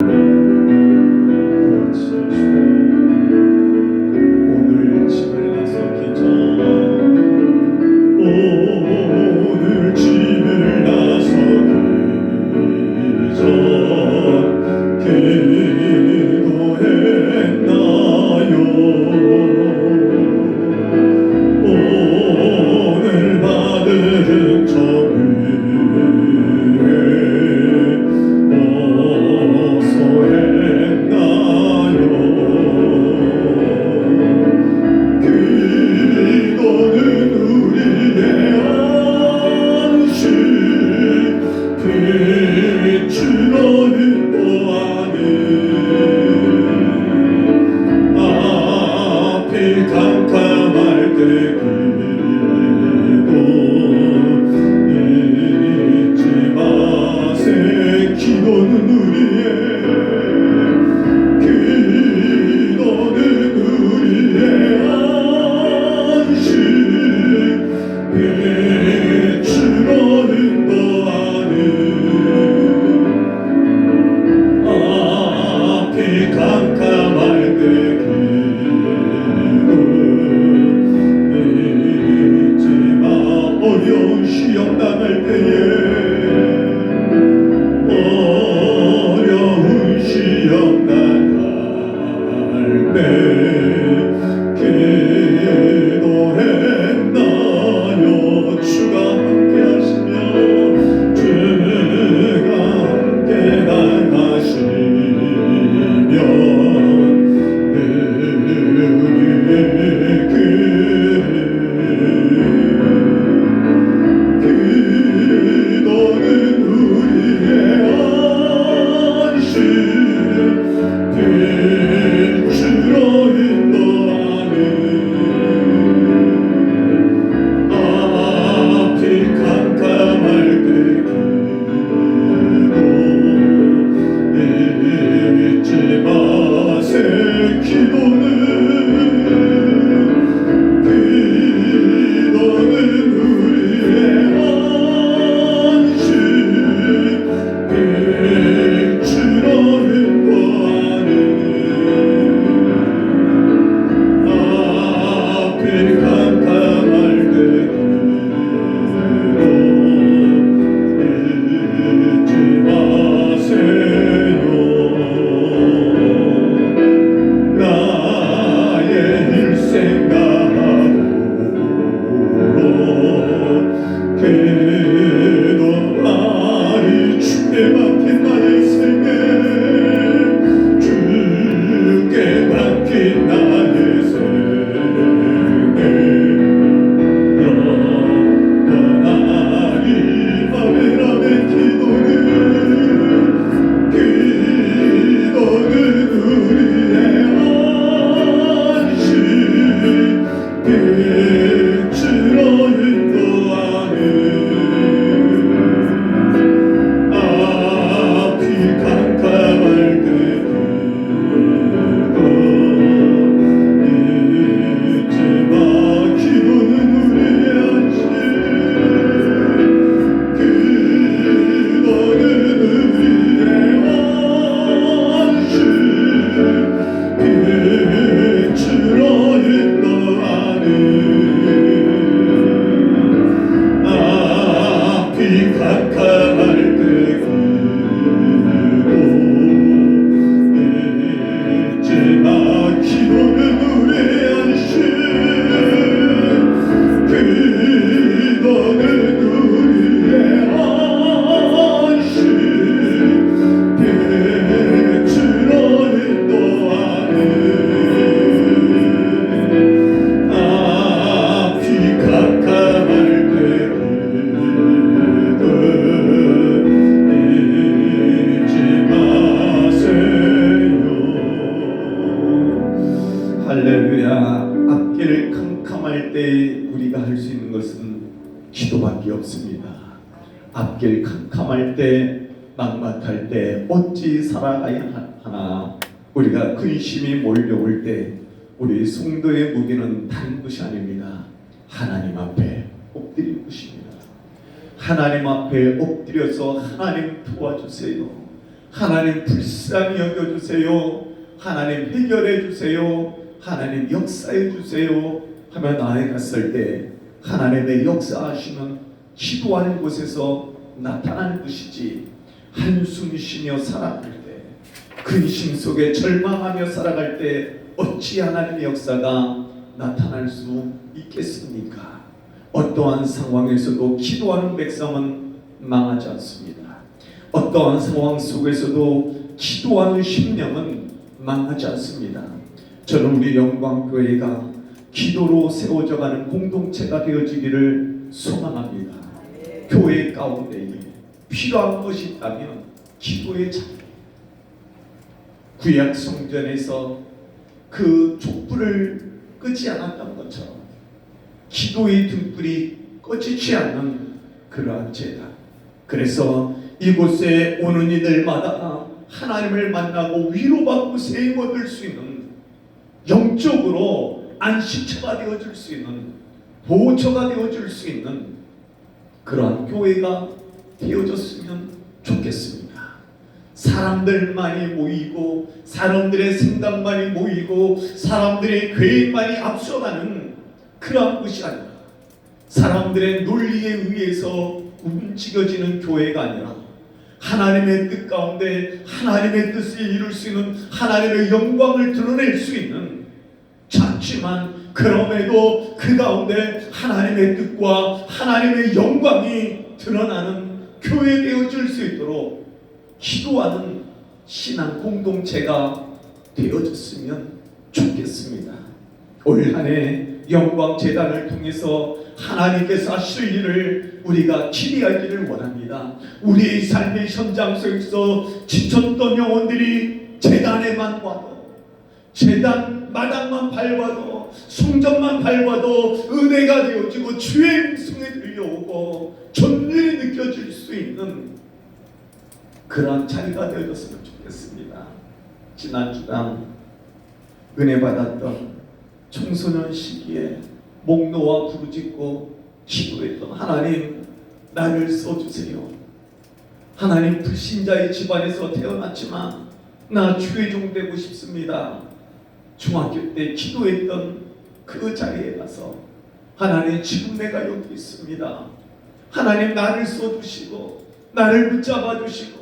오늘 집을 나서기 전 오늘 집을 나서기 전 기도했나요? 오늘 받은 저금을 어서 했나요? 기도는 우리의 안식 빛으로 인도하니 앞이 캄캄할 때 기도 잊지 마세. 기도는 우리의 안식 빛으로 인도하니 앞이 캄캄할 때 기도 잊지 마. 어려운 시험 당할 때에 어려운 시험 당할 때 기도했나요? 주가 함께 하시며 주가 함께 나가시면 우리의 기도는 우리의 안식 빛으로 인도하니 앞이 캄캄할 때 기도 잊지 마세. 기도는 우리의 안식 빛으로 인도하니 앞이 캄캄할 때 기도 잊지 마세요. 나의 일생 가도록 기도하리. 주께 맡긴 나의 생애 주께 맡긴 나의 생애 영원하리. 아멘 아멘. 기도는 우리의 안식 빛으로 인도하니 앞이 캄캄할 때 기도 잊지 마. 기도는 우리의 안식 기도는 우리의 안식 빛으로 인도하니 앞이 캄캄할 때 기도 잊지 마. 기도는 우리의 안식 기도는 우리의 안식 빛으로 인도하니 앞이 캄캄할 때 기도 잊지 마세요. 할렐루야. 앞길 캄캄할 때 우리가 할 수 있는 것은 기도밖에 없습니다. 앞길 캄캄할 때 막막할 때 어찌 살아가야 하나 우리가 근심이 몰려올 때 우리 성도의 무기는 다른 것이 아닙니다. 하나님 앞에 엎드릴 것입니다. 하나님 앞에 엎드려서 하나님 도와주세요. 하나님 불쌍히 여겨주세요. 하나님 해결해주세요. 하나님 역사해주세요 하며 나아갔을 때 하나님의 역사하시는 기도하는 곳에서 나타나는 것이지, 한숨 쉬며 살아갈 때, 근심 속에 절망하며 살아갈 때 어찌 하나님의 역사가 나타날 수 있겠습니까? 어떠한 상황에서도 기도하는 백성은 망하지 않습니다. 어떠한 상황 속에서도 기도하는 심령은 망하지 않습니다. 저는 우리 영광교회가 기도로 세워져가는 공동체가 되어지기를 소망합니다. 교회 가운데에 필요한 것이 있다면 기도의 자리, 구약 성전에서 그 촛불을 끄지 않았던 것처럼 기도의 등불이 꺼지지 않는 그러한 제단, 그래서 이곳에 오는 이들마다 하나님을 만나고 위로받고 세임 얻을 수 있는, 영적으로 안식처가 되어줄 수 있는, 보호처가 되어줄 수 있는 그러한 교회가 되어졌으면 좋겠습니다. 사람들만이 모이고 사람들의 생각만이 모이고 사람들의 계획만이 앞서가는 그러한 것이 아니라, 사람들의 논리에 의해서 움직여지는 교회가 아니라 하나님의 뜻 가운데 하나님의 뜻을 이룰 수 있는, 하나님의 영광을 드러낼 수 있는, 작지만 그럼에도 그 가운데 하나님의 뜻과 하나님의 영광이 드러나는 교회 되어질 수 있도록 기도하는 신앙 공동체가 되어졌으면 좋겠습니다. 올 한 해 영광재단을 통해서 하나님께서 하실 일을 우리가 기대하기를 원합니다. 우리의 삶의 현장 속에서 지쳤던 영혼들이 재단에만 와도, 재단 마당만 밟아도, 성전만 밟아도 은혜가 되어지고 주의 음성이 들려오고 전율이 느껴질 수 있는 그러한 자리가 되어졌으면 좋겠습니다. 지난 주간 은혜 받았던 청소년 시기에 목 놓아 부르짖고 기도했던, 하나님 나를 써주세요. 하나님 불신자의 집안에서 태어났지만 나 주의 종 되고 싶습니다. 중학교 때 기도했던 그 자리에 가서 하나님 지금 내가 여기 있습니다. 하나님 나를 써주시고 나를 붙잡아 주시고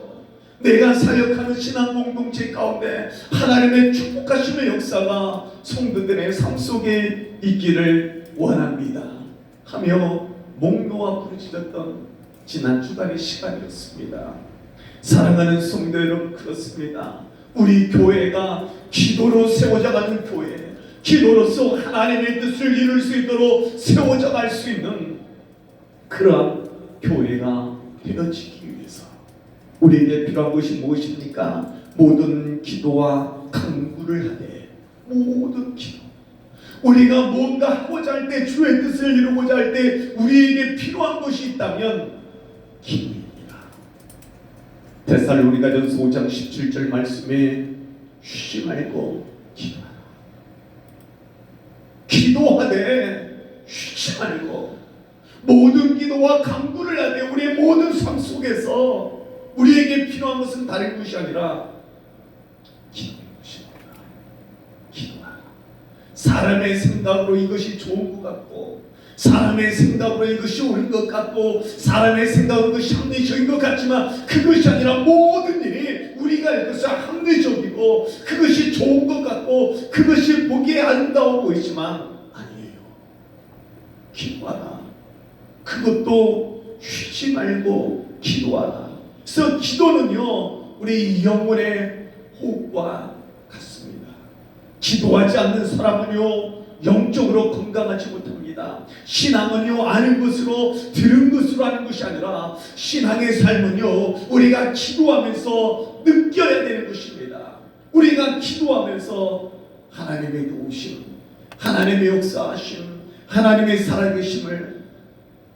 내가 사역하는 신앙 공동체 가운데 하나님의 축복하심의 역사가 성도들의 삶 속에 있기를 원합니다 하며 목 놓아 부르짖었던 지난 주간의 시간이었습니다. 사랑하는 성도 여러분, 그렇습니다. 우리 교회가 기도로 세워져가는 교회, 기도로서 하나님의 뜻을 이룰 수 있도록 세워져 갈 수 있는 그러한 교회가 되어지기 위해서 우리에게 필요한 것이 무엇입니까? 모든 기도와 간구를 하되, 모든 기도, 우리가 뭔가 하고자 할 때, 주의 뜻을 이루고자 할 때 우리에게 필요한 것이 있다면 기도입니다. 데살로니가전서 5장 17절 말씀에 쉬지 말고 기도하라. 기도하되 쉬지 말고 모든 기도와 간구를 하되, 우리의 모든 삶 속에서 우리에게 필요한 것은 다른 것이 아니라 기도인 것입니다. 기도하라. 사람의 생각으로 이것이 좋은 것 같고, 사람의 생각으로 이것이 옳은 것 같고, 사람의 생각으로 이것이 합리적인 것 같지만 그것이 아니라 모든 일이 우리가 이것을 합리적이고 그것이 좋은 것 같고 그것이 보기에 아름다워 보이지만 아니에요. 기도하라. 그것도 쉬지 말고 기도하라. 그래서 기도는요, 우리 영혼의 호흡과 같습니다. 기도하지 않는 사람은요, 영적으로 건강하지 못합니다. 신앙은요, 아는 것으로 들은 것으로 하는 것이 아니라 신앙의 삶은요, 우리가 기도하면서 느껴야 되는 것입니다. 우리가 기도하면서 하나님의 도우심, 하나님의 역사하심, 하나님의 살아계심을,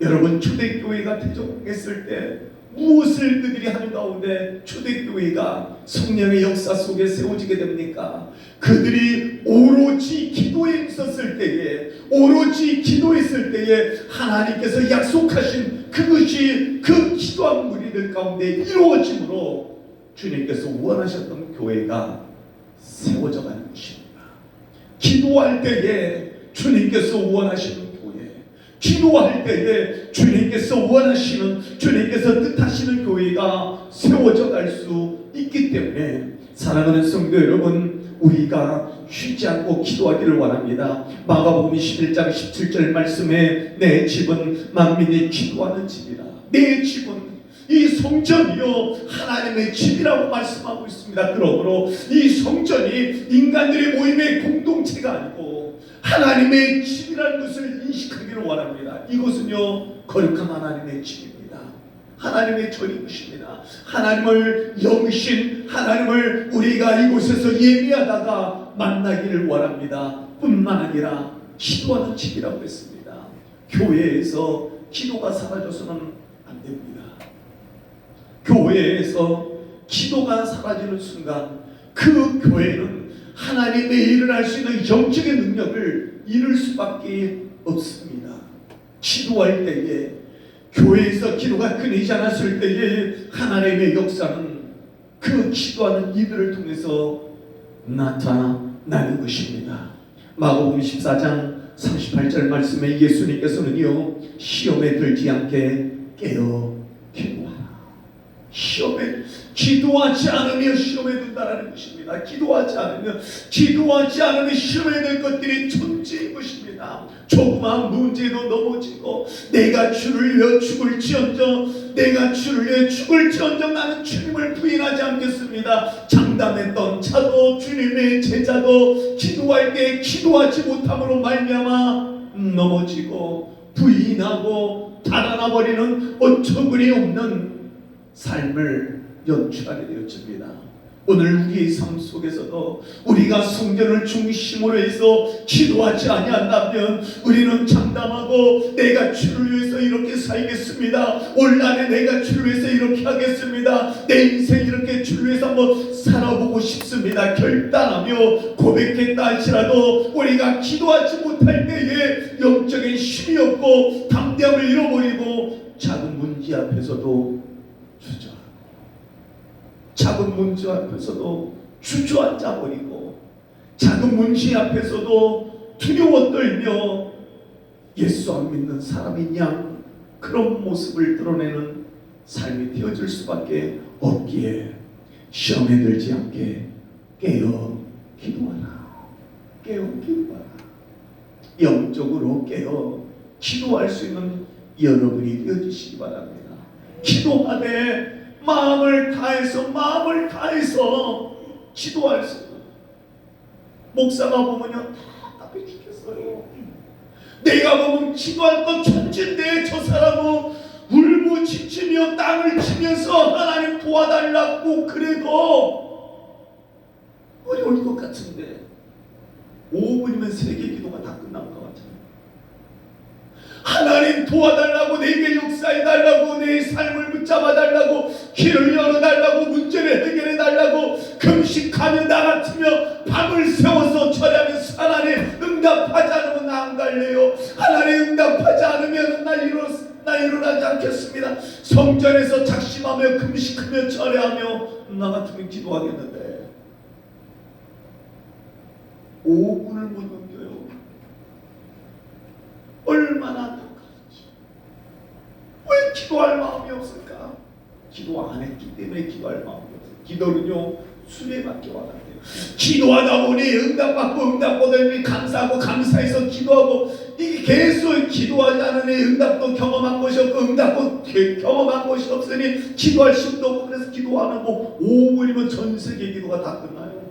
여러분 초대교회가 태동했을 때 무엇을 그들이 하는 가운데 초대교회가 성령의 역사 속에 세워지게 됩니까? 그들이 오로지 기도에 있었을 때에, 오로지 기도했을 때에 하나님께서 약속하신 그것이 그 기도한 무리들 가운데 이루어짐으로 주님께서 원하셨던 교회가 세워져 가는 것입니다. 기도할 때에 주님께서 원하시는 교회, 기도할 때에 주님께서 원하시는, 주님께서 뜻하시는 교회가 세워져 갈 수 있기 때문에 사랑하는 성도 여러분, 우리가 쉬지 않고 기도하기를 원합니다. 마가복음 21장 17절 말씀에 내 집은 만민이 기도하는 집이라. 내 집은 이 성전이요 하나님의 집이라고 말씀하고 있습니다. 그러므로 이 성전이 인간들의 모임의 공동체가 아니고 하나님의 집이라는 것을 인식하기를 원합니다. 이곳은요 거룩한 하나님의 집입니다. 하나님의 전인 것입니다. 하나님을 영신 하나님을 우리가 이곳에서 예배하다가 만나기를 원합니다. 뿐만 아니라 기도하는 집이라고 했습니다. 교회에서 기도가 사라져서는 안 됩니다. 교회에서 기도가 사라지는 순간 그 교회는 하나님의 일을 할 수 있는 영적인 능력을 잃을 수밖에 없습니다. 기도할 때에, 교회에서 기도가 끊이지 않았을 때에 하나님의 역사는 그 기도하는 이들을 통해서 나타나는 것입니다. 마가복음 14장 38절 말씀에 예수님께서는요 시험에 들지 않게 깨어 기도하라. 시험에 기도하지 않으면 시험에 든다라는 것입니다. 기도하지 않으면 시험에 들 것들이 존재인 것입니다. 조그마한 문제도 넘어지고 내가 주를 위하여 죽을지언정 나는 주님을 부인하지 않겠습니다. 장담했던 자도 주님의 제자도 기도할 때 기도하지 못함으로 말미암아 넘어지고 부인하고 달아나버리는 어처구니 없는 삶을 연출하게 되어집니다. 오늘 우리의 삶 속에서도 우리가 성전을 중심으로 해서 기도하지 아니한다면 우리는 장담하고 내가 주를 위해서 이렇게 살겠습니다. 올 한해 내가 주를 위해서 이렇게 하겠습니다. 내 인생 이렇게 주를 위해서 한번 살아보고 싶습니다. 결단하며 고백했다 할지라도 우리가 기도하지 못할 때에 영적인 힘이 없고 담대함을 잃어버리고 작은 문제 앞에서도 작은 문제 앞에서도 주저앉아 버리고 작은 문제 앞에서도 두려워 떨며 예수 안 믿는 사람인 양 그런 모습을 드러내는 삶이 되어질 수밖에 없기에 시험에 들지 않게 깨어 기도하라. 영적으로 깨어 기도할 수 있는 여러분이 되어주시기 바랍니다. 기도하되 마음을 다해서 기도할 수 있는, 목사가 보면요 답답해 죽겠어요. 내가 보면 기도할 건 천진데 저 사람은 울부짖으며 땅을 치면서 하나님 도와달라고 그래도 어려울 것 같은데 5분이면 3개 기도가 다 끝난 것 같아요. 하나님 도와달라고, 내게 역사해달라고, 내 삶을 붙잡아달라고, 길을 열어달라고, 문제를 해결해달라고 금식하며 나 같으며 밤을 세워서 절하면서 하나님 응답하지 않으면 나 안 갈래요. 하나님 응답하지 않으면 나 일어나지 않겠습니다. 성전에서 작심하며 금식하며 절하며 나 같으면 기도하겠는데 5분을 못 넘겨요. 얼마나 안타까운지. 왜 기도할 마음이 없을까? 기도 안 했기 때문에 기도할 마음이 없어요. 기도는요 수레밖에 와야 돼요. 기도하다 보니 응답받고 감사하고 감사해서 기도하고, 이게 계속 기도하지 않으니 응답도 경험한 것이 없고 응답도 경험한 것이 없으니 기도할 힘도 없고, 그래서 기도 안 하고 5분이면 전 세계 기도가 다 끝나요.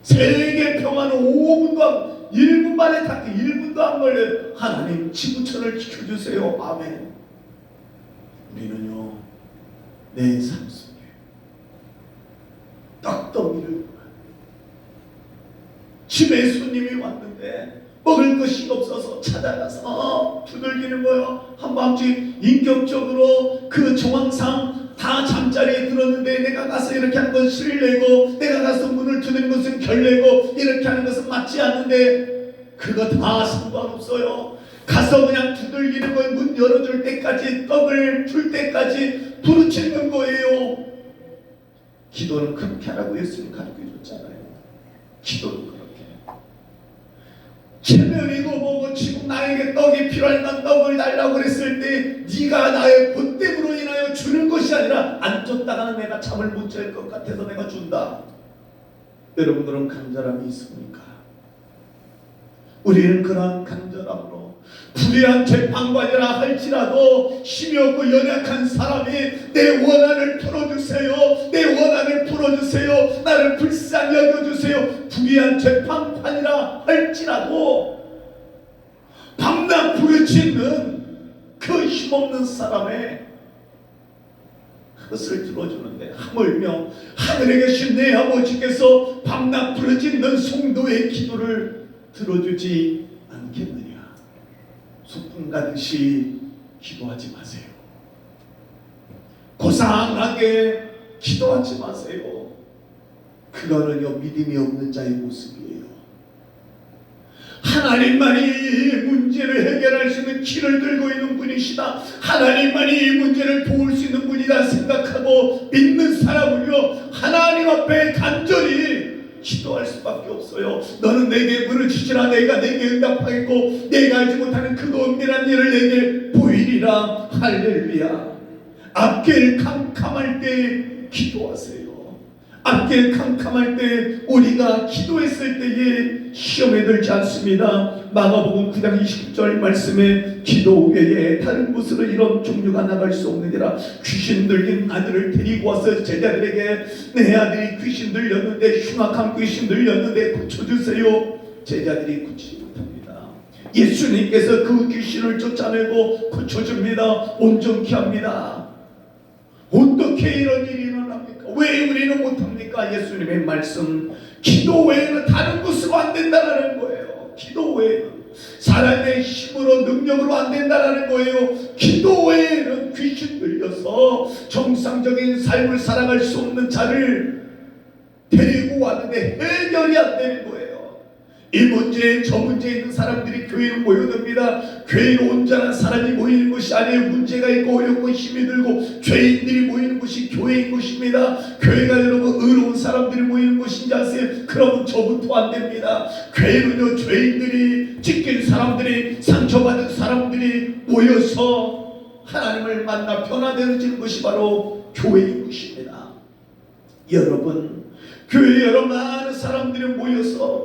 세계 평화는 5분도 1분 만에 다 1분도 안 걸려요. 하나님 지구촌을 지켜주세요. 아멘. 우리는요 내 삶 속에 떡덩이를 집에 손님이 왔는데 먹을 것이 없어서 찾아가서 두들기는 거예요. 한밤중 인격적으로 그 정황상 다 잠자리에 들었는데 내가 가서 이렇게 하는 건 실례고, 내가 가서 문을 두드리는 것은 결례고, 이렇게 하는 것은 맞지 않는데 그거 다 상관없어요. 가서 그냥 두들기는 거예요. 문 열어줄 때까지, 떡을 줄 때까지 부르짖는 거예요. 기도는 그렇게 하라고 예수님 가르쳐 줬잖아요. 기도는 그렇게. 체면이고 뭐고 지금 나에게 떡이 필요하니까 떡을 달라고 그랬을 때 네가 나의 보탬으로 인하여 주는 것이 아니라 안 줬다가는 내가 잠을 못 잘 것 같아서 내가 준다. 여러분들은 간절함이 있습니까? 우리는 그러한 간절함으로 불의한 재판관이라 할지라도 힘이 없고 연약한 사람이 내 원한을 풀어주세요, 내 원한을 풀어주세요, 나를 불쌍히 여겨주세요. 불의한 재판관이라 할지라도 밤낮 부르짖는 그 힘없는 사람의 그것을 들어주는데 하물며 하늘에 계신 내 아버지께서 밤낮 부르짖는 성도의 기도를 들어주지 않겠느냐. 소풍 가듯이 기도하지 마세요. 고상하게 기도하지 마세요. 그거는요 믿음이 없는 자의 모습이에요. 하나님만이 문제를 해결할 수 있는 키를 들고 있는 분이시다, 하나님만이 이 문제를 도울 수 있는 분이다 생각하고 믿는 사람은요 하나님 앞에 간절히 기도할 수밖에 없어요. 너는 내게 부르짖으라 내가 내게 응답하겠고 내가 알지 못하는 그 은밀한 일을 내게 보이리라. 할렐루야. 앞길 캄캄할 때 기도하세요. 앞길 캄캄할 때 우리가 기도했을 때에 시험에 들지 않습니다. 마가복음 9장 20절 말씀에 기도 외에 다른 곳으로 이런 종류가 나갈 수 없느니라. 귀신 들린 아들을 데리고 와서 제자들에게 내 아들이 귀신 들렸는데 흉악한 귀신 들렸는데 고쳐주세요. 제자들이 고치지 못합니다. 예수님께서 그 귀신을 쫓아내고 고쳐줍니다. 온전케 합니다. 어떻게 이런 일이 일어납니까? 왜 우리는 못합니까? 예수님의 말씀, 기도 외에는 다른 것으로 안 된다는 거예요. 기도 외에는 사람의 힘으로 능력으로 안 된다는 거예요. 기도 외에는 귀신 들려서 정상적인 삶을 살아갈 수 없는 자를 데리고 왔는데 해결이 안 되는 거예요. 이 문제에 저 문제에 있는 사람들이 교회로 모여듭니다. 교회로 온전한 사람이 모이는 것이 아니에요. 문제가 있고 어렵고 힘이 들고 죄인들이 모이는 것이 교회인 것입니다. 교회가 여러분 의로운 사람들이 모이는 것인지 아세요? 그러면 저부터 안 됩니다. 교회는요 죄인들이, 찢긴 사람들이, 상처받은 사람들이 모여서 하나님을 만나 변화되어지는 것이 바로 교회인 것입니다. 여러분, 교회에 여러 많은 사람들이 모여서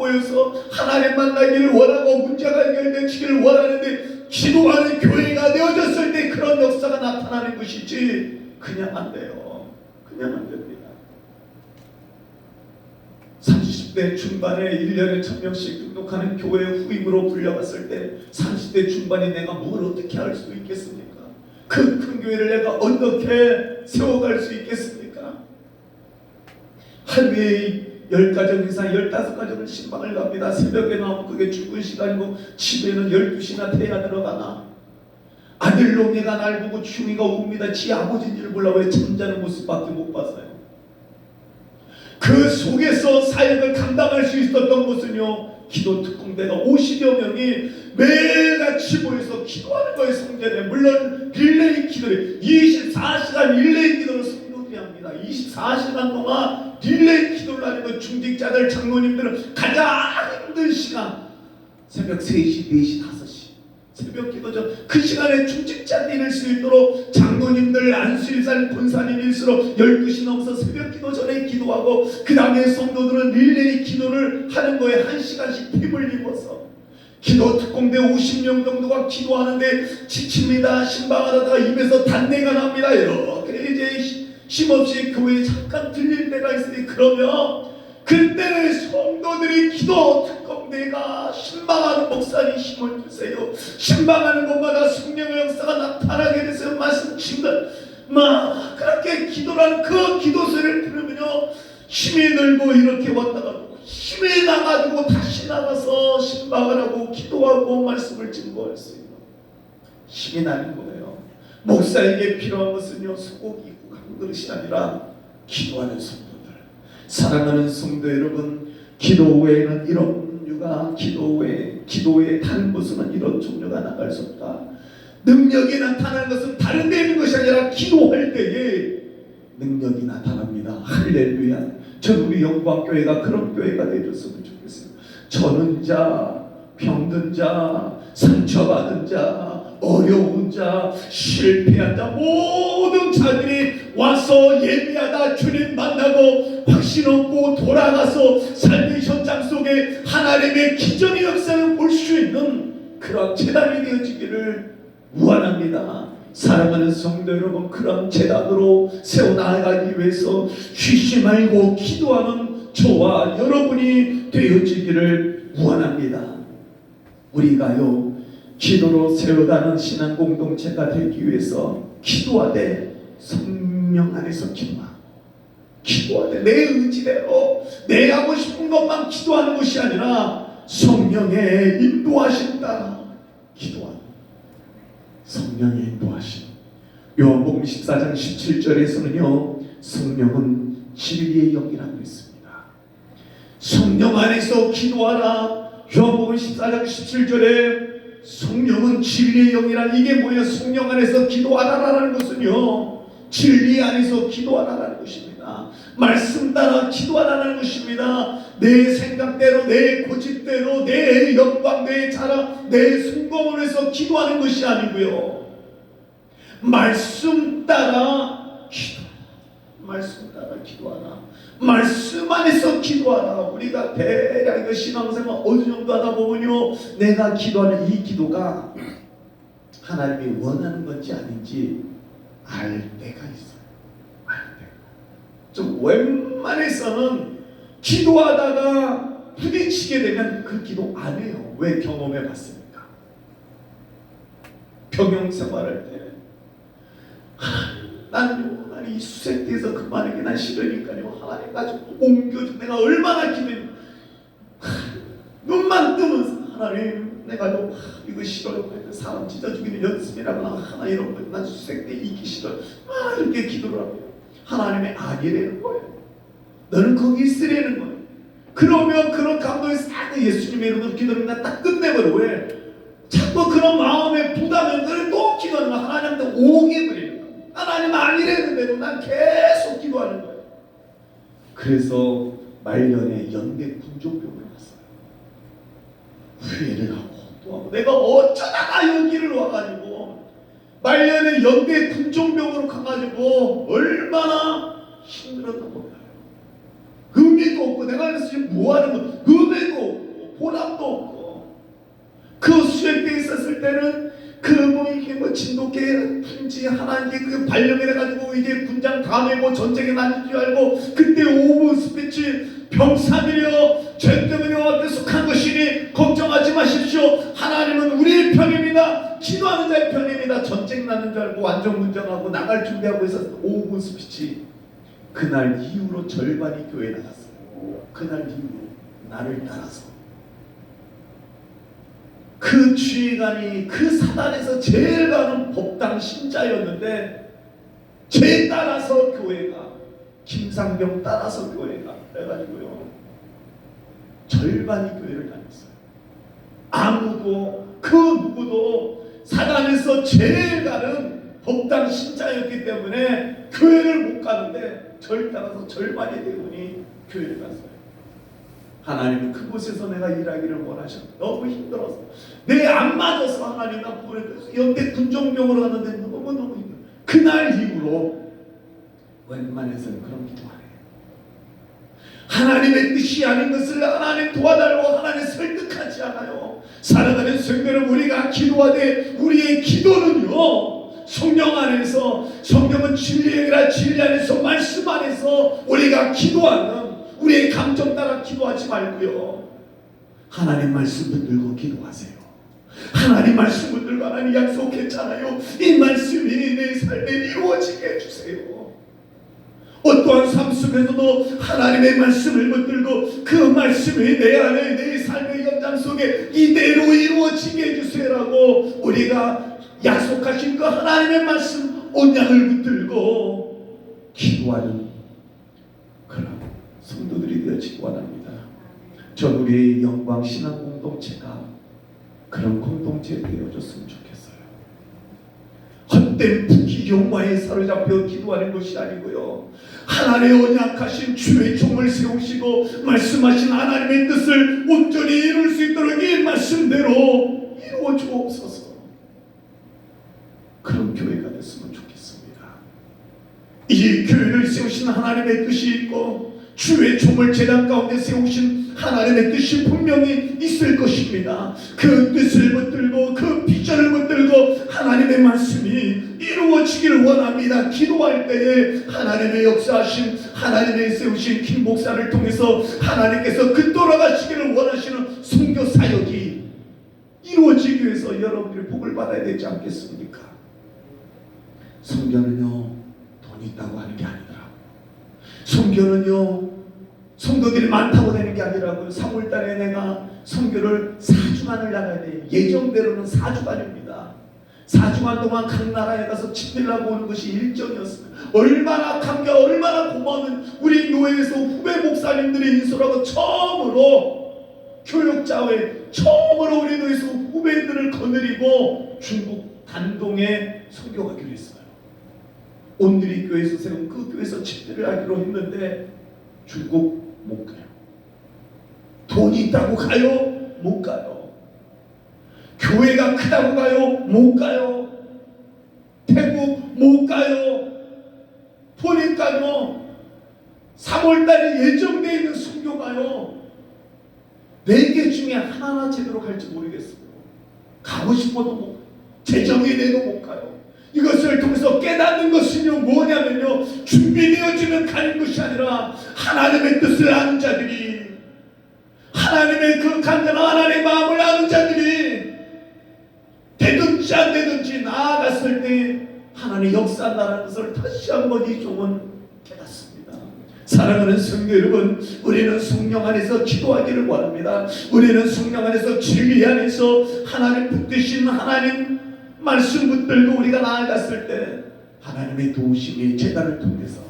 하나님 만나기를 원하고 문제가 해결되기를 원하는데 기도하는 교회가 되어졌을 때 그런 역사가 나타나는 것이지 그냥 안 돼요. 그냥 안 됩니다. 30대 중반에 1년에 1000명씩 등록하는 교회 후임으로 불려갔을 때 30대 중반에 내가 뭘 어떻게 할 수 있겠습니까? 그 큰 교회를 내가 어떻게 세워갈 수 있겠습니까? 하루에 10가정 이상 15가정을 신방을 갑니다. 새벽에 나오면 그게 출근 시간이고 집에는 12시나 돼야 들어가나. 아들 놈이가 날 보고 중이가 웁니다. 지 아버지인 줄 몰라. 왜 잠자는 모습밖에 못 봤어요. 그 속에서 사역을 감당할 수 있었던 것은요 기도 특공대가 50여 명이 매일같이 모여서 기도하는 거예요. 성전에. 물론 릴레이 기도를 24시간 릴레이 기도를 성도들이 합니다. 24시간 동안 릴레이 기도를 하는 건 중직자들, 장로님들은 가장 힘든 시간, 새벽 3시, 4시, 5시 새벽 기도죠. 그 시간에 중직자들이 일 수 있도록 장로님들, 안수일산 권사님일수록 12시 넘어서 새벽 기도 전에 기도하고 그 다음에 성도들은 릴레이 기도를 하는 거에 1시간씩 힘을 입어서 기도 특공대 50명 정도가 기도하는데 지칩니다. 신방하다가 입에서 단내가 납니다. 이렇게 이제 힘없이 교회에 잠깐 들릴 때가 있으니 그러면 그때는 성도들이 기도 특공대가 신방하는 목사님 힘을 주세요. 신방하는 곳마다 성령의 역사가 나타나게 되세요. 말씀 친들 막 그렇게 기도라는 그 기도 소리를 들으면요 힘이 들고 이렇게 왔다가 힘이 나가지고 다시 나가서 신방을 하고 기도하고 말씀을 증거할 수 있는 힘이 나는 거예요. 목사에게 필요한 것은요 소고기 있고 한 그릇이 아니라 기도하는 성도들, 사랑하는 성도 여러분, 기도 외에는 이런 종류가 기도에 다른 곳은 이런 종류가 나갈 수 없다. 능력이 나타나는 것은 다른 데 있는 것이 아니라 기도할 때에 능력이 나타납니다. 할렐루야. 전 우리 영광교회가 그런 교회가 되었으면 좋겠어요. 저는 자, 병든 자, 상처받은 자, 어려운 자, 실패한 자, 모든 자들이 와서 예배하다 주님 만나고 확신 얻고 돌아가서 삶의 현장 속에 하나님의 기적의 역사를 볼 수 있는 그런 재단이 되어지기를 원합니다. 사랑하는 성도 여러분, 그런 재단으로 세워나가기 위해서 쉬지 말고 기도하는 저와 여러분이 되어지기를 원합니다. 우리가요, 기도로 세워가는 신앙 공동체가 되기 위해서 기도하되 성령 안에서 기도하되 내 의지대로 내 하고 싶은 것만 기도하는 것이 아니라 성령의 인도하심 따라 기도하는, 성령의 인도하심. 요한복음 14장 17절에서는요 성령은 진리의 영이라고 했습니다. 성령 안에서 기도하라. 요한복음 14장 17절에 성령은 진리의 영이라. 이게 뭐예요? 성령 안에서 기도하라라는 것은요 진리 안에서 기도하라라는 것입니다. 말씀 따라 기도하라는 것입니다. 내 생각대로, 내 고집대로, 내 영광, 내 자랑, 내 성공을 해서 기도하는 것이 아니고요, 말씀 따라 기도하라. 말씀 따라 기도하라. 말씀 안에서 기도하라. 우리가 대략 신앙생활 어느 정도 하다 보면요, 내가 기도하는 이 기도가 하나님이 원하는 건지 아닌지 알 때가 있어요. 알 때가. 좀 웬만해서는 기도하다가 부딪히게 되면 그 기도 안 해요. 왜? 경험해 봤습니까? 병영생활할 때 나는 이 수색대에서 그만하기 난 싫으니까요, 하나님 가지고 옮겨줘. 내가 얼마나 기도해. 눈만 뜨면 하나님 내가 이거 싫어요. 사람 찢어 죽이는 연습이라거나 하나 이런 거, 난 수색대 이기 싫어요. 이렇게 기도를 하고요, 하나님의 아니라는 거예요. 너는 거기 있으라는 거예요. 그러면 그런 감동이 싹 예수님의 이름으로 기도를 딱 끝내버려. 왜? 자꾸 그런 마음의 부담을 또 기도하는 거야. 하나님한테 오게 버리는 거야. 하나님 아니라는 대로 난 계속 기도하는 거예요. 그래서 말년에 연대 군종병을 왔어요. 후회를 하고 또 하고, 내가 어쩌다가 여기를 와가지고 말년에 연대 군종병으로 가가지고 얼마나 힘들었나 몰라요. 의미도 없고, 내가 그래서 지금 뭐하는 거, 의미도 없고 보람도 없고. 그 수행대에 있었을 때는 이게 진돗개 분지 하나 이게 그 발령해가지고 이게 군장 다음에 전쟁에 나는 줄 알고, 그때 5분 스피치 병사들이여 죄 때문에 와서 속한 것이니 걱정하지 마십시오. 하나님은 우리의 편입니다. 기도하는 자의 편입니다. 전쟁 나는 줄 알고 완전 문정하고 나갈 준비하고 있었어. 5분 스피치. 그날 이후로 절반이 교회 나갔어요. 그날 이후로 나를 따라서. 그 주의관이 그 사단에서 제일 가는 법당 신자였는데, 제 따라서 교회가, 김상병 따라서 교회가 그래가지고요 절반이 교회를 다녔어요. 아무도 그 누구도 사단에서 제일 가는 법당 신자였기 때문에 교회를 못 가는데, 저를 따라서 절반의 대부분이 교회를 갔어요. 하나님은 그곳에서 내가 일하기를 원하셨어요. 너무 힘들어서, 내 안 맞아서 하나님 나 보내줘서 연대 군종병으로 갔는데 너무너무 힘들어. 그날 이후로 웬만해서는 그런 기도 안 해요. 하나님의 뜻이 아닌 것을 하나님 도와달라고 하나님 설득하지 않아요. 사랑하는 성도는 우리가 기도하되 우리의 기도는요 성령 안에서, 성령은 진리라 진리 안에서, 말씀 안에서 우리가 기도하는, 우리의 감정 따라 기도하지 말고요, 하나님 말씀 붙들고 기도하세요. 하나님 말씀 붙들고, 하나님 약속했잖아요. 이 말씀이 내 삶에 이루어지게 해주세요. 어떠한 삶 속에서도 하나님의 말씀을 붙들고 그 말씀이 내 안에, 내 삶의 현장 속에 이대로 이루어지게 해주세요라고 우리가 약속하신 그 하나님의 말씀 언약을 붙들고 기도하는 그런 성도들이 되어지기 원합니다. 전 우리의 영광 신앙 공동체가 그런 공동체 되어줬으면 좋겠어요. 헛된 부귀영화에 사로잡혀 기도하는 것이 아니고요, 하나님의 언약하신 주의 종을 세우시고 말씀하신 하나님의 뜻을 온전히 이룰 수 있도록 이 말씀대로 이루어 주옵소서. 그런 교회가 됐으면 좋겠습니다. 이 교회를 세우신 하나님의 뜻이 있고 주의 종을 제단 가운데 세우신 하나님의 뜻이 분명히 있을 것입니다. 그 뜻을 붙들고 그 비전을 붙들고 하나님의 말씀이 이루어지기를 원합니다. 기도할 때에 하나님의 역사하신, 하나님의 세우신 김 목사를 통해서 하나님께서 그 돌아가시기를 원하시는 선교 사역이 이루어지기 위해서 여러분들이 복을 받아야 되지 않겠습니까? 선교는요, 돈 있다고 하는 게 아니더라고요. 선교는요, 성도들이 많다고 되는 게 아니라고요. 3월달에 내가 선교를 4주간을 나가야 돼요. 예정대로는 4주간입니다. 4주간 동안 각 나라에 가서 집회하고 오는 것이 일정이었습니다. 얼마나 감격, 얼마나 고마운 우리 교회에서 후배 목사님들이 인솔하고 처음으로 교역자회, 처음으로 우리 교회에서 후배들을 거느리고 중국 단동에 선교 가기로 했어요. 온누리 교회에서 세운 그 교회에서 집회를 하기로 했는데 중국 못 가요. 돈이 있다고 가요? 못 가요. 교회가 크다고 가요? 못 가요. 태국 못 가요. 보니까요, 3월달에 예정되어 있는 선교가요, 4개 중에 하나나 제대로 갈지 모르겠어요. 가고 싶어도 못 가요. 재정이 돼도 못 가요. 이것을 통해서 깨닫는 것은요, 뭐냐면요, 준비되어지는 가는 것이 아니라 하나님의 뜻을 아는 자들이, 하나님의 그 간절한 하나님의 마음을 아는 자들이 되든지 안 되든지 나아갔을 때 하나님의 역사한다는 것을 다시 한번 이 종은 깨닫습니다. 사랑하는 성도 여러분, 우리는 성령 안에서 기도하기를 원합니다. 우리는 성령 안에서 진리 안에서 하나님 붙드신 하나님 말씀 붙들고 우리가 나아갔을 때 하나님의 도우심이 제단을 통해서,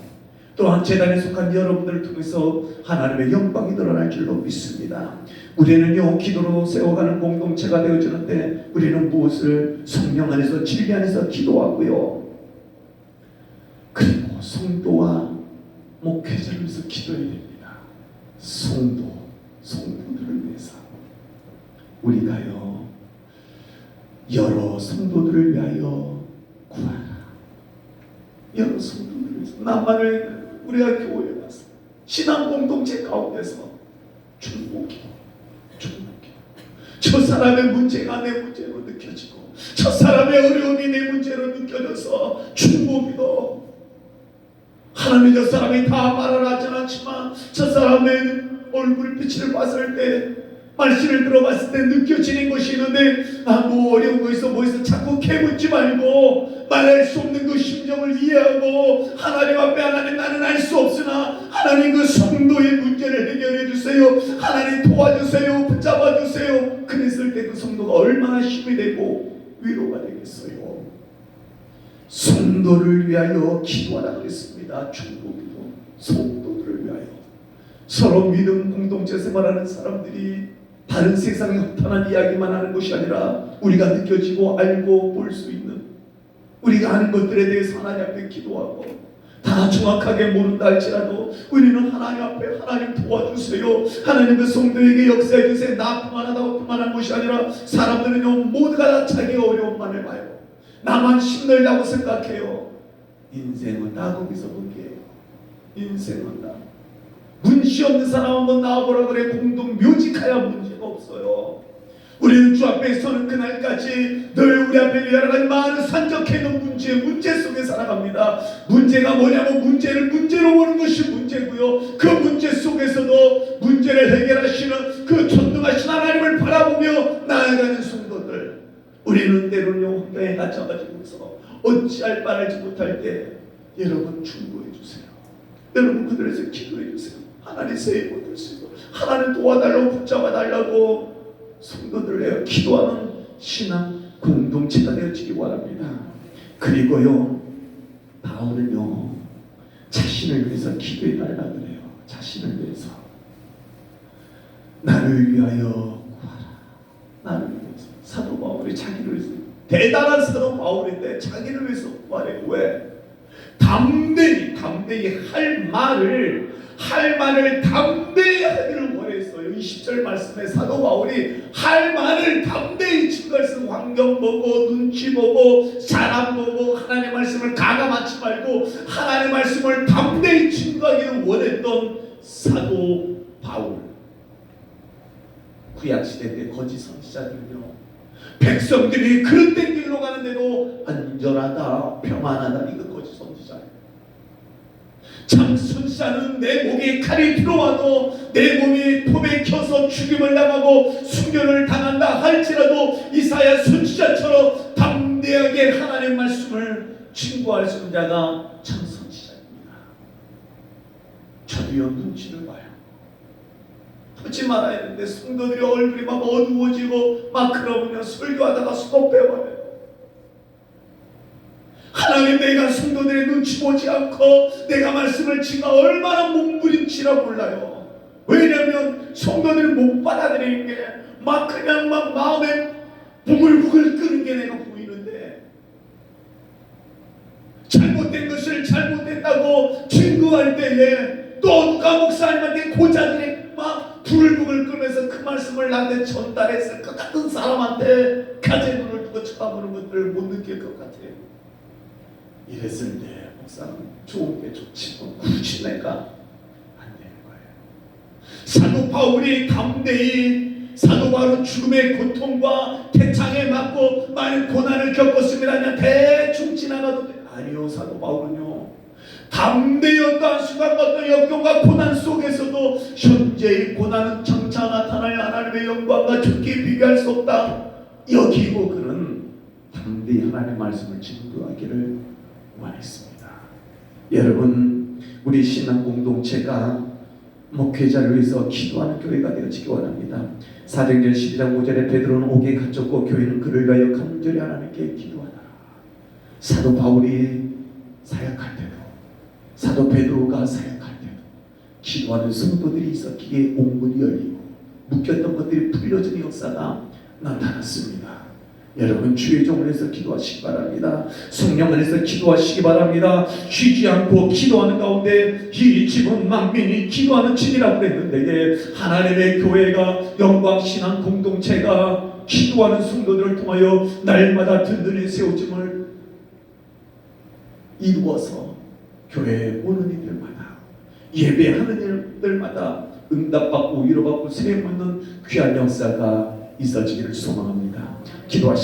또한 제단에 속한 여러분들을 통해서 하나님의 영광이 드러날 줄로 믿습니다. 우리는요, 기도로 세워가는 공동체가 되어지는데 우리는 무엇을? 성령 안에서 진리 안에서 기도하고요, 그리고 성도와 목회자를 위해서 기도해야 됩니다. 성도들을 위해서 우리가요, 여러 성도들을 위하여 구하라. 여러 성도들을 위해서. 남만을 우리가 교회에 가서 신앙 공동체 가운데서 중보기도, 저 사람의 문제가 내 문제로 느껴지고 저 사람의 어려움이 내 문제로 느껴져서 중보기도. 하나님, 저 사람이 다 말을 하진 않지만 저 사람의 얼굴빛을 봤을 때, 말씀을 들어봤을 때 느껴지는 것이 있는데, 뭐 어려운 거 있어 뭐 있어 자꾸 캐묻지 말고 말할 수 없는 그 심정을 이해하고 하나님 앞에, 하나님, 나는 알 수 없으나 하나님 그 성도의 문제를 해결해 주세요. 하나님 도와주세요. 붙잡아 주세요. 그랬을 때 그 성도가 얼마나 힘이 되고 위로가 되겠어요. 성도를 위하여 기도하라 그랬습니다. 중보기도. 성도들을 위하여. 서로 믿음 공동체 생활하는 사람들이 다른 세상의 허탄한 이야기만 하는 것이 아니라 우리가 느껴지고 알고 볼 수 있는, 우리가 아는 것들에 대해서 하나님 앞에 기도하고, 다 정확하게 모른다 할지라도 우리는 하나님 앞에, 하나님 도와주세요. 하나님 그 성도에게 역사해 주세요. 나뿐만 하다고 뿐만한 것이 아니라 사람들은요, 모두가 다 자기 어려움만을 봐요. 나만 힘들다고 생각해요. 인생은 다 거기서 거기에요. 인생은 다. 문제 없는 사람 한번 나와보라 그래. 공동 묘직하여 문제가 없어요. 우리는 주 앞에 서는 그날까지 늘 우리 앞에 여러 가지 많은 산적해놓은 문제 속에 살아갑니다. 문제가 뭐냐면 문제를 문제로 보는 것이 문제고요, 그 문제 속에서도 문제를 해결하시는 그 전능하신 하나님을 바라보며 나아가는 성도들. 우리는 때로는요, 혼자에 갇혀가지고서 어찌할 바를 알지 못할 때 여러분 충고해 주세요. 여러분 그들에서 기도해 주세요. 하나님 새해 못 드시고 하나님 도와달라고 붙잡아 달라고 성도들을 위해 기도하는 신앙 공동체가 되어지기 바랍니다. 그리고요, 바울은요, 자신을 위해서 기도해 달라 그래요. 자신을 위해서. 나를 위하여 구하라. 나를 위해서. 사도 바울이 자기를 위해서 대단한 사도 바울인데 자기를 위해서 말해요. 왜? 담대히 할 말을 담대히 하기를 원했어요. 20절 말씀에 사도 바울이 할 말을 담대히 증거했어요. 환경 보고 눈치 보고 사람 보고 하나님의 말씀을 가감하지 말고 하나님의 말씀을 담대히 증거하기를 원했던 사도 바울. 구약시대 때 거짓 선지자들은요, 백성들이 그릇된 길로 가는데도 안전하다 평안하다, 이거 거짓 선지자예요. 참 선지자는 내 목에 칼이 들어와도 내 몸이 톱에 켜서 죽임을 당하고 순교를 당한다 할지라도 이사야 선지자처럼 담대하게 하나님의 말씀을 증거할 수 있는 자가 참 선지자입니다. 저도요, 눈치를 봐요. 하지 말아야 했는데 성도들이 얼굴이 막 어두워지고 막 그러면 설교하다가 스톱해버려요. 하나님, 내가 성도들의 눈치 보지 않고 내가 말씀을 지가 얼마나 몸부림치라 몰라요. 왜냐하면 성도들이 못 받아들이는 게 막 그냥 막 마음에 부글부글 끄는 게 내가 보이는데, 잘못된 것을 잘못됐다고 증거할 때에 또 누가 목사님한테 고자들이 막 부글부글 끄면서 그 말씀을 나한테 전달했을 것 같은 사람한테 가재 눈을 두고 쳐다보는 것들을 못 느낄 것 같아요. 이랬을 때 목사는 좋은 게 좋지만 굳이 내가 안 되는 거예요. 사도 바울이 담대히, 사도 바울은 죽음의 고통과 태창에 맞고 많은 고난을 겪었습니다. 그냥 대충 지나가도 돼. 아니요, 사도 바울은요, 담대히 어떠한 수가 어떤 역경과 고난 속에서도 현재의 고난은 장차 나타날 하나님의 영광과 죽기 비교할 수 없다 여기고 그는 담대히 하나님의 말씀을 증거하기를 원했습니다. 여러분, 우리 신앙 공동체가 목회자를 위해서 기도하는 교회가 되어지기 원합니다. 사도행전 12장 5절에 베드로는 옥에 갇혔고 교회는 그를 위하여 간절히 하나님께 기도하더라. 사도 바울이 사역할 때도, 사도 베드로가 사역할 때도 기도하는 성도들이 있었기에 옥문이 열리고 묶였던 것들이 풀려지는 역사가 나타났습니다. 여러분, 주의 종을 해서 기도하시기 바랍니다. 성령 안에서 기도하시기 바랍니다. 쉬지 않고 기도하는 가운데 이 집은 만민이 기도하는 집이라고 그랬는데, 하나님의 교회가, 영광신앙 공동체가 기도하는 성도들을 통하여 날마다 든든히 세워짐을 이루어서 교회에 오는 이들마다, 예배하는 이들마다 응답받고 위로받고 세움받는 귀한 역사가 있어지기를 소망합니다. 기도하시